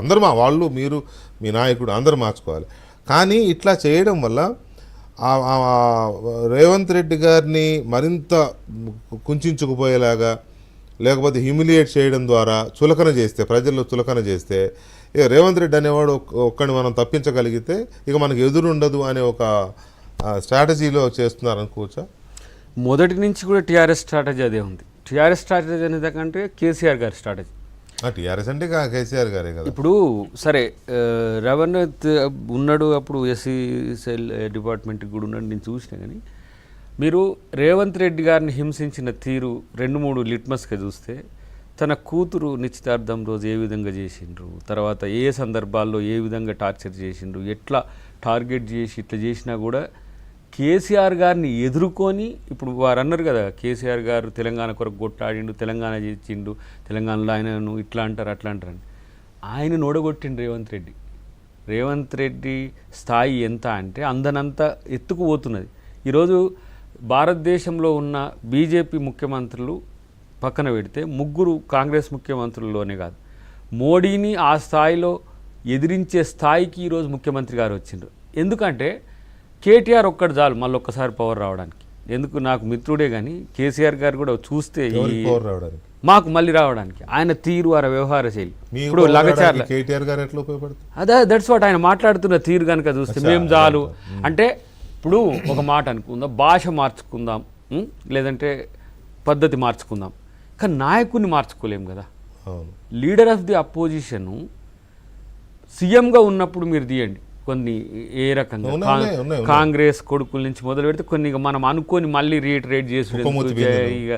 అందరు వాళ్ళు మీరు మీ నాయకుడు అందరు మార్చుకోవాలి. కానీ ఇట్లా చేయడం వల్ల రేవంత్ రెడ్డి గారిని మరింత కుంచుకుపోయేలాగా లేకపోతే హ్యూమిలియేట్ చేయడం ద్వారా చులకన చేస్తే, ప్రజల్లో చులకన చేస్తే, ఇక రేవంత్ రెడ్డి అనేవాడు ఒక్కడిని మనం తప్పించగలిగితే ఇక మనకు ఎదురు ఉండదు అనే ఒక స్ట్రాటజీలో చేస్తున్నారు అనుకోవచ్చా? మొదటి నుంచి కూడా టీఆర్ఎస్ స్ట్రాటజీ అదే ఉంది. టీఆర్ఎస్ స్ట్రాటజీ అనేది కంటే కేసీఆర్ గారి స్ట్రాటజీ. టీఆర్ఎస్ అంటే కేసీఆర్ గారే కదా. ఇప్పుడు సరే రెవెన్యూ ఉన్నాడు, అప్పుడు ఎస్సీ సెల్ డిపార్ట్మెంట్కి కూడా ఉన్నాడు, నేను చూసినా. కానీ మీరు రేవంత్ రెడ్డి గారిని హింసించిన తీరు 2-3 లిట్మస్గా చూస్తే, తన కూతురు నిశ్చితార్థం రోజు ఏ విధంగా చేసిండ్రు, తర్వాత ఏ సందర్భాల్లో ఏ విధంగా టార్చర్ చేసిండ్రు, ఎట్లా టార్గెట్ చేసి ఇట్లా చేసినా కూడా కేసీఆర్ గారిని ఎదుర్కొని, ఇప్పుడు వారు అన్నారు కదా కేసీఆర్ గారు తెలంగాణ కొరకు కొట్టాడిండు, తెలంగాణ చేసిండు, తెలంగాణలో ఆయనను ఇట్లా అంటారు అట్లా అంటారని ఆయన ఓడగొట్టిండు రేవంత్ రెడ్డి స్థాయి ఎంత అంటే అందనంత ఎత్తుకుపోతున్నది. ఈరోజు భారతదేశంలో ఉన్న బీజేపీ ముఖ్యమంత్రులు పక్కన పెడితే 3 కాంగ్రెస్ ముఖ్యమంత్రుల్లోనే కాదు, మోడీని ఆ స్థాయిలో ఎదిరించే స్థాయికి ఈరోజు ముఖ్యమంత్రి గారు వచ్చిండ్రు. ఎందుకంటే కేటీఆర్ ఒక్కడు చాలు మళ్ళీ ఒక్కసారి పవర్ రావడానికి. ఎందుకు, నాకు మిత్రుడే, కానీ కేసీఆర్ గారు కూడా చూస్తే మాకు మళ్ళీ రావడానికి ఆయన తీరు, ఆ వ్యవహార శైలి. ఇప్పుడు లగచార్ల అదే దట్స్ వాట్ ఆయన మాట్లాడుతున్న తీరు కనుక చూస్తే మేము చాలు అంటే, ఇప్పుడు ఒక మాట అనుకుందాం, భాష మార్చుకుందాం, లేదంటే పద్ధతి మార్చుకుందాం, కానీ నాయకుడిని మార్చుకోలేం కదా. లీడర్ ఆఫ్ ది అపోజిషన్ సీఎంగా ఉన్నప్పుడు మీరు తీయండి కొన్ని ఏ రకంగా కాంగ్రెస్ కొడుకుల నుంచి మొదలు పెడితే కొన్ని మనం అనుకొని మళ్ళీ రీటరేట్ చేసి ఇక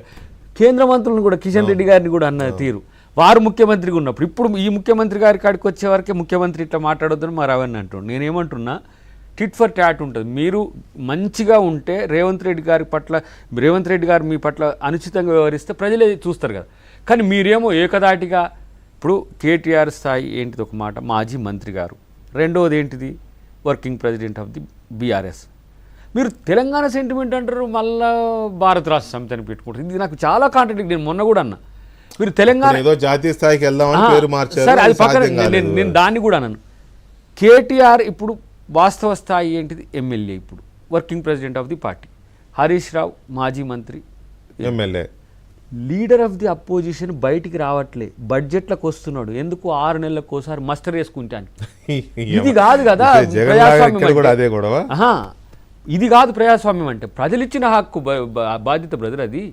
కేంద్ర మంత్రులను కూడా కిషన్ రెడ్డి గారిని కూడా అన్న తీరు వారు ముఖ్యమంత్రిగా ఉన్నప్పుడు. ఇప్పుడు ఈ ముఖ్యమంత్రి గారి కాడికి వచ్చే వరకే ముఖ్యమంత్రి ఇట్లా మాట్లాడొద్దని మరి అవన్నీ అంటున్నాడు. నేనేమంటున్నా, టిట్ ఫర్ ట్యాట్ ఉంటుంది. మీరు మంచిగా ఉంటే రేవంత్ రెడ్డి గారు మీ పట్ల అనుచితంగా వ్యవహరిస్తే ప్రజలే చూస్తారు కదా. కానీ మీరేమో ఏకదాటిగా, ఇప్పుడు కేటీఆర్ స్థాయి ఏంటిది ఒక మాట, మాజీ మంత్రి గారు, రెండవది ఏంటిది working president of the BRS. మీరు తెలంగాణ సెంటిమెంట్ అంటారు, మళ్ళా భారత రాష్ట్ర సమితి అని పెట్టుకుంటారు. ఇది నాకు చాలా కాంట్రాడిక్ట్. నేను మొన్న కూడా అన్నా, మీరు తెలంగాణ జాతీయ స్థాయికి సరే అది పక్కన, నేను దాన్ని కూడా అన్నాను. కేటీఆర్ ఇప్పుడు వాస్తవ స్థాయి ఏంటిది, ఎమ్మెల్యే, ఇప్పుడు working president of the party. Harish Rao మాజీ మంత్రి, MLA. Leader of the opposition బయటికి రావట్లే, బడ్జెట్లకు వస్తున్నాడు. ఎందుకు 6 నెలలకు ఒకసారి మస్టర్ వేసుకుంటాను. ఇది కాదు కదా ప్రజాస్వామ్యం. ఇది కాదు ప్రజాస్వామ్యం అంటే, ప్రజలు ఇచ్చిన హక్కు బాధ్యత బ్రదర్. అది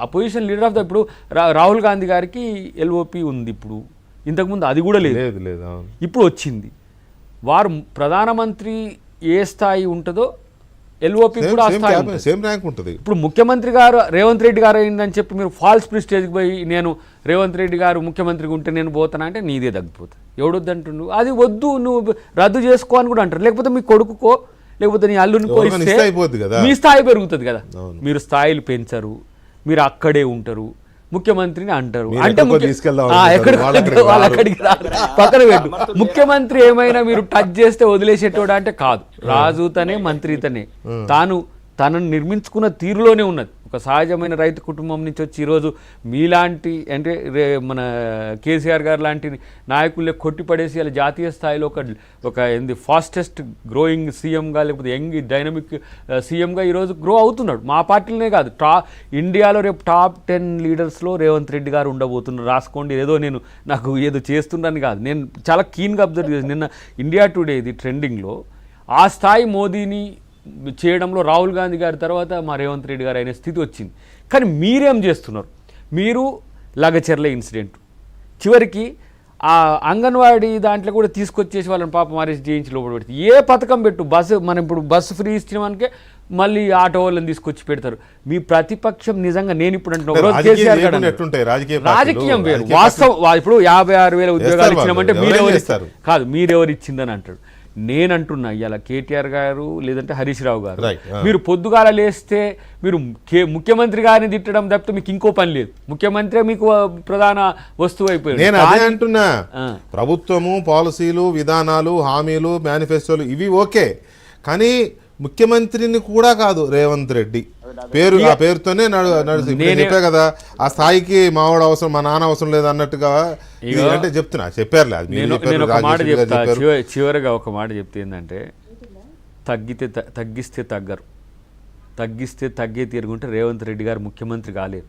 అపోజిషన్ లీడర్ ఆఫ్ ద, ఇప్పుడు రాహుల్ గాంధీ గారికి ఎల్ఓపి ఉంది, ఇప్పుడు ఇంతకుముందు అది కూడా లేదు, ఇప్పుడు వచ్చింది. వారు ప్రధానమంత్రి ఏ స్థాయి ఉంటుందో ఎల్ఓపి కూడా ఆ స్థాయి ఉంటుంది. ఇప్పుడు ముఖ్యమంత్రి గారు రేవంత్ రెడ్డి గారు అయిందని చెప్పి మీరు ఫాల్స్ ప్రిస్టేజ్కి పోయి నేను రేవంత్ రెడ్డి గారు ముఖ్యమంత్రిగా ఉంటే నేను పోతానా అంటే నీదే తగ్గిపోతుంది. ఎవడొద్దు అంటుండు, అది వద్దు నువ్వు రద్దు చేసుకో అని కూడా అంటారు. లేకపోతే మీ కొడుకుకో లేకపోతే నీ అల్లునికో ఇస్తే మీ స్థాయి పెరుగుతుంది కదా. మీరు స్థాయిలు పెంచరు, మీరు అక్కడే ఉంటారు, ముఖ్యమంత్రిని అంటారు. అంటే అక్కడికి పక్కన పెట్టు. ముఖ్యమంత్రి ఏమైనా మీరు టచ్ చేస్తే వదిలేసేటోడా అంటే కాదు. రాజుతనే మంత్రితనే, తనను నిర్మించుకున్న తీరులోనే ఉన్నది. ఒక సహజమైన రైతు కుటుంబం నుంచి వచ్చి ఈరోజు మీలాంటి అంటే మన కేసీఆర్ గారు లాంటి నాయకులే కొట్టిపడేసి అలా జాతీయ స్థాయిలో ఒక ఫాస్టెస్ట్ గ్రోయింగ్ సీఎంగా లేకపోతే యంగ్ డైనమిక్ సీఎంగా ఈరోజు గ్రో అవుతున్నాడు. మా పార్టీలోనే కాదు, ఇండియాలో రేపు టాప్ 10 లీడర్స్లో రేవంత్ రెడ్డి గారు ఉండబోతున్నారు. రాసుకోండి. ఏదో నాకు ఏదో చేస్తుండని కాదు, నేను చాలా కీన్గా అబ్జర్వ్ చేసి నిన్న ఇండియా టుడే ఇది ట్రెండింగ్లో ఆ స్థాయి మోదీని చేయడంలో రాహుల్ గాంధీ గారి తర్వాత మా రేవంత్ రెడ్డి గారు అయిన స్థితి వచ్చింది. కానీ మీరేం చేస్తున్నారు? మీరు లగచెర్ల ఇన్సిడెంట్ చివరికి ఆ అంగన్వాడీ దాంట్లో కూడా తీసుకొచ్చేసి వాళ్ళని పాపం అరెస్ట్ చేయించి లోపల పెడితే ఏ పథకం పెట్టు, మనం ఇప్పుడు బస్సు ఫ్రీ ఇచ్చినామనికే మళ్ళీ ఆటో వాళ్ళని తీసుకొచ్చి పెడతారు. మీ ప్రతిపక్షం నిజంగా నేను ఇప్పుడు అంటున్నా రాజకీయం వేరు, వాస్తవం. ఇప్పుడు 56,000 ఉద్యోగాలు ఇచ్చినామంటే మీరెవరు కాదు, మీరెవరు ఇచ్చిందని అంటాడు. నేనంటున్నా ఇవాళ కేటీఆర్ గారు లేదంటే హరీష్ రావు గారు, మీరు పొద్దుగాల లేస్తే మీరు ముఖ్యమంత్రి గారిని తిట్టడం తప్పితే మీకు ఇంకో పని లేదు. ముఖ్యమంత్రి మీకు ప్రధాన వస్తువు అయిపోయింది. నేను అదే అంటున్నా, ప్రభుత్వము పాలసీలు విధానాలు హామీలు మేనిఫెస్టోలు ఇవి ఓకే, కానీ ముఖ్యమంత్రిని కూడా కాదు రేవంత్ రెడ్డి ఆ పేరుతోనే నడుస్తుంది. ఇప్పుడు నేను చెప్పా కదా, ఆ స్థాయికి మావాడు అవసరం, మా నాన్న అవసరం లేదు అన్నట్టుగా ఇది అంటే చెప్తున్నా. చెప్పారులే, అది మీరు చెప్పారు, నేను ఒక మాట రాజేష్ గారు చెప్తా, చెప్పారు. చివరిగా ఒక మాట చెప్తే ఏంటంటే, తగ్గిస్తే తగ్గరు, తగ్గిస్తే తగ్గే తీరుగుంటే రేవంత్ రెడ్డి గారు ముఖ్యమంత్రి కాలేరు.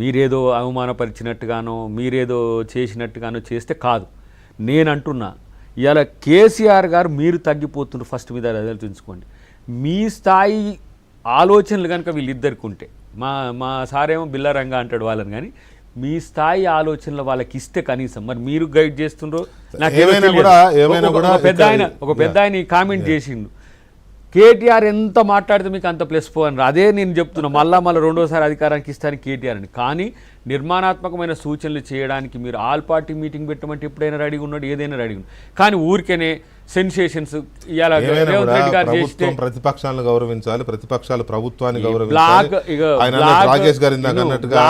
మీరేదో అవమానపరిచినట్టుగానో మీరేదో చేసినట్టుగానో చేస్తే కాదు. నేను అంటున్నా, ఇవాళ కేసీఆర్ గారు మీరు తగ్గిపోతున్నారు, ఫస్ట్ మీద ఆలోచించుకోండి. మీ స్థాయి ఆలోచనలు కనుక వీళ్ళిద్దరికి ఉంటే, మా సారేమో బిల్లారంగా అంటాడు వాళ్ళని, కానీ మీ స్థాయి ఆలోచనలు వాళ్ళకి ఇస్తే కనీసం, మరి మీరు గైడ్ చేస్తుండ్రో నాకు ఒక పెద్ద ఆయన కామెంట్ చేసిండు, కేటీఆర్ ఎంత మాట్లాడితే మీకు అంత ప్లస్ పోని. అదే నేను చెప్తున్నా, మళ్ళీ రెండోసారి అధికారానికి ఇస్తాను కేటీఆర్ అని. కానీ నిర్మాణాత్మకమైన సూచనలు చేయడానికి మీరు ఆల్ పార్టీ మీటింగ్ పెట్టమంటే ఎప్పుడైనా రెడీగా ఉన్నాడు, ఏదైనా రెడీగా ఉన్నాడు. కానీ ఊరికేనే సెన్సేషన్స్ ప్రతిపక్షాలను గౌరవించాలి, ప్రతిపక్షాలు ప్రభుత్వాన్ని గౌరవించాలి. రాజేష్ గారు ఇందాక అన్నట్టుగా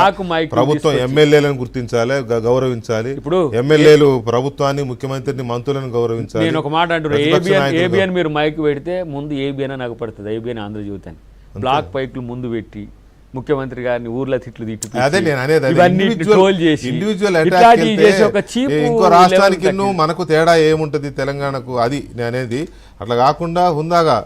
ప్రభుత్వం ఎమ్మెల్యేలను గుర్తించాలి, గౌరవించాలి. ఇప్పుడు ఎమ్మెల్యేలు ప్రభుత్వాన్ని, ముఖ్యమంత్రిని, మంత్రులను గౌరవించాలి. నేను ఒక మాట అంటున్నాను, ఏబిఎన్ మీరు మైక్ పెడితే ముందు ఏబిఎన్ నాకు పడుతుంది, ఏబిఎన్ ఆంధ్రజ్యోతి అని బ్లాక్ పైకులు ముందు పెట్టి ముఖ్యమంత్రి గారిని ఊర్లో తిట్లు ఇంకో రాష్ట్రానికి మనకు తేడా ఏముంటది తెలంగాణకు, అది అనేది అట్లా కాకుండా హుందాగా